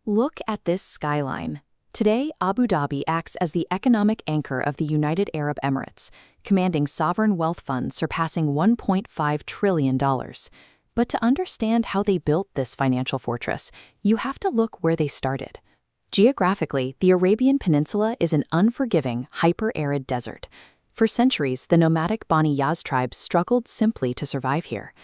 Look at this skyline. Today, Abu Dhabi acts as the economic anchor of the United Arab Emirates, commanding sovereign wealth funds surpassing $1.5 trillion. But to understand how they built this financial fortress, you have to look where they started. Geographically, the Arabian Peninsula is an unforgiving, hyper-arid desert. For centuries, the nomadic Bani Yaz tribes struggled simply to survive here.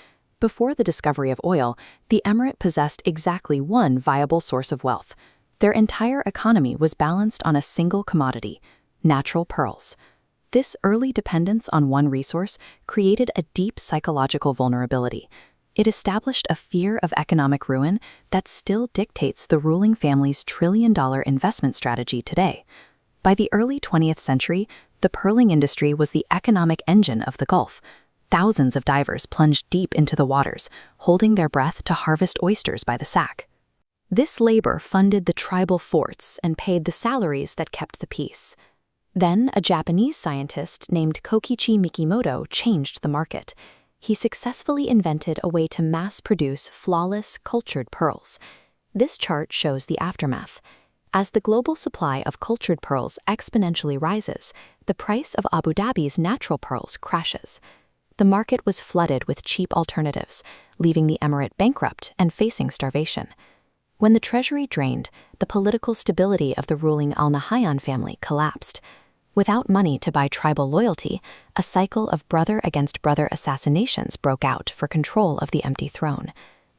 Before the discovery of oil, the emirate possessed exactly one viable source of wealth. Their entire economy was balanced on a single commodity: natural pearls. This early dependence on one resource created a deep psychological vulnerability. It established a fear of economic ruin that still dictates the ruling family's trillion-dollar investment strategy today. By the early 20th century, the pearling industry was the economic engine of the Gulf. Thousands of divers plunged deep into the waters, holding their breath to harvest oysters by the sack. This labor funded the tribal forts and paid the salaries that kept the peace. Then, a Japanese scientist named Kokichi Mikimoto changed the market. He successfully invented a way to mass-produce flawless, cultured pearls. This chart shows the aftermath. As the global supply of cultured pearls exponentially rises, the price of Abu Dhabi's natural pearls crashes. The market was flooded with cheap alternatives, leaving the emirate bankrupt and facing starvation. When the treasury drained, the political stability of the ruling Al Nahyan family collapsed. Without money to buy tribal loyalty, a cycle of brother-against-brother assassinations broke out for control of the empty throne.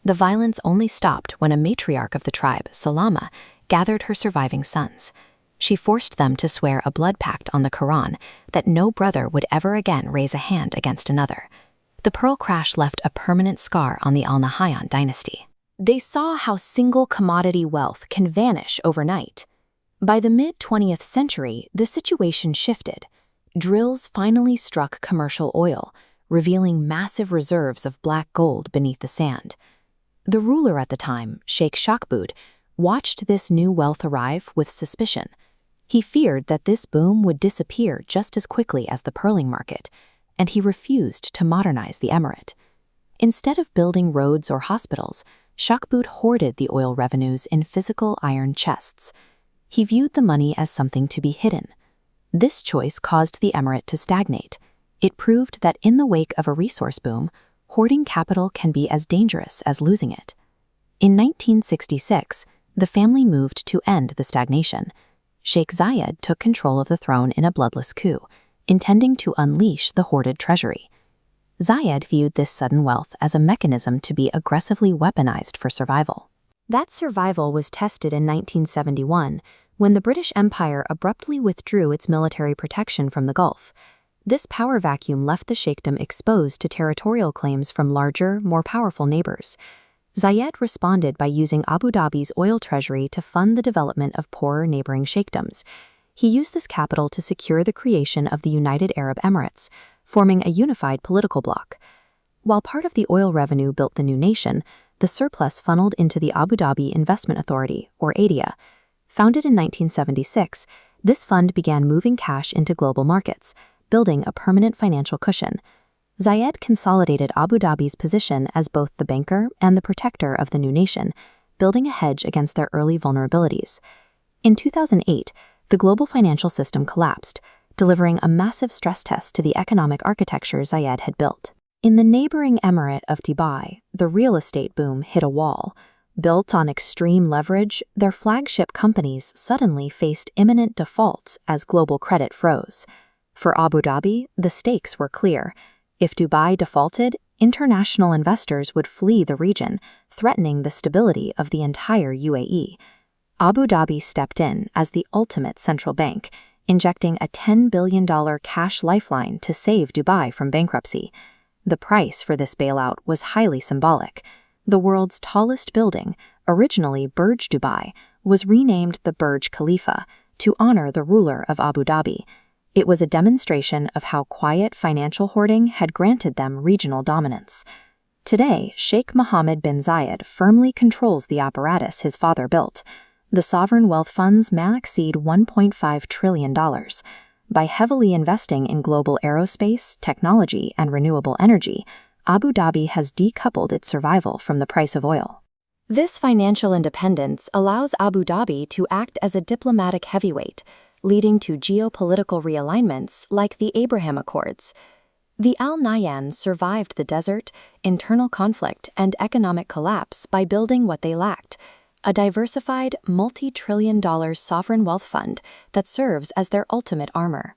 The violence only stopped when a matriarch of the tribe, Salama, gathered her surviving sons. She forced them to swear a blood pact on the Quran that no brother would ever again raise a hand against another. The pearl crash left a permanent scar on the Al Nahyan dynasty. They saw how single commodity wealth can vanish overnight. By the mid-20th century, the situation shifted. Drills finally struck commercial oil, revealing massive reserves of black gold beneath the sand. The ruler at the time, Sheikh Shakbud, watched this new wealth arrive with suspicion. He feared that this boom would disappear just as quickly as the pearling market, and he refused to modernize the emirate. Instead of building roads or hospitals, Shakbud hoarded the oil revenues in physical iron chests. He viewed the money as something to be hidden. This choice caused the emirate to stagnate. It proved that in the wake of a resource boom, hoarding capital can be as dangerous as losing it. In 1966, the family moved to end the stagnation. Sheikh Zayed took control of the throne in a bloodless coup, intending to unleash the hoarded treasury. Zayed viewed this sudden wealth as a mechanism to be aggressively weaponized for survival. That survival was tested in 1971, when the British Empire abruptly withdrew its military protection from the Gulf. This power vacuum left the sheikhdom exposed to territorial claims from larger, more powerful neighbors. Zayed responded by using Abu Dhabi's oil treasury to fund the development of poorer neighboring sheikdoms. He used this capital to secure the creation of the United Arab Emirates, forming a unified political bloc. While part of the oil revenue built the new nation, the surplus funneled into the Abu Dhabi Investment Authority, or ADIA. Founded in 1976, this fund began moving cash into global markets, building a permanent financial cushion. Zayed consolidated Abu Dhabi's position as both the banker and the protector of the new nation, building a hedge against their early vulnerabilities. In 2008, the global financial system collapsed, delivering a massive stress test to the economic architecture Zayed had built. In the neighboring emirate of Dubai, the real estate boom hit a wall. Built on extreme leverage, their flagship companies suddenly faced imminent defaults as global credit froze. For Abu Dhabi, the stakes were clear. If Dubai defaulted, international investors would flee the region, threatening the stability of the entire UAE. Abu Dhabi stepped in as the ultimate central bank, injecting a $10 billion cash lifeline to save Dubai from bankruptcy. The price for this bailout was highly symbolic. The world's tallest building, originally Burj Dubai, was renamed the Burj Khalifa to honor the ruler of Abu Dhabi. It was a demonstration of how quiet financial hoarding had granted them regional dominance. Today, Sheikh Mohammed bin Zayed firmly controls the apparatus his father built. The sovereign wealth funds now exceed $1.5 trillion. By heavily investing in global aerospace, technology, and renewable energy, Abu Dhabi has decoupled its survival from the price of oil. This financial independence allows Abu Dhabi to act as a diplomatic heavyweight, leading to geopolitical realignments like the Abraham Accords. The Al Nahyan survived the desert, internal conflict, and economic collapse by building what they lacked: a diversified, multi-trillion-dollar sovereign wealth fund that serves as their ultimate armor.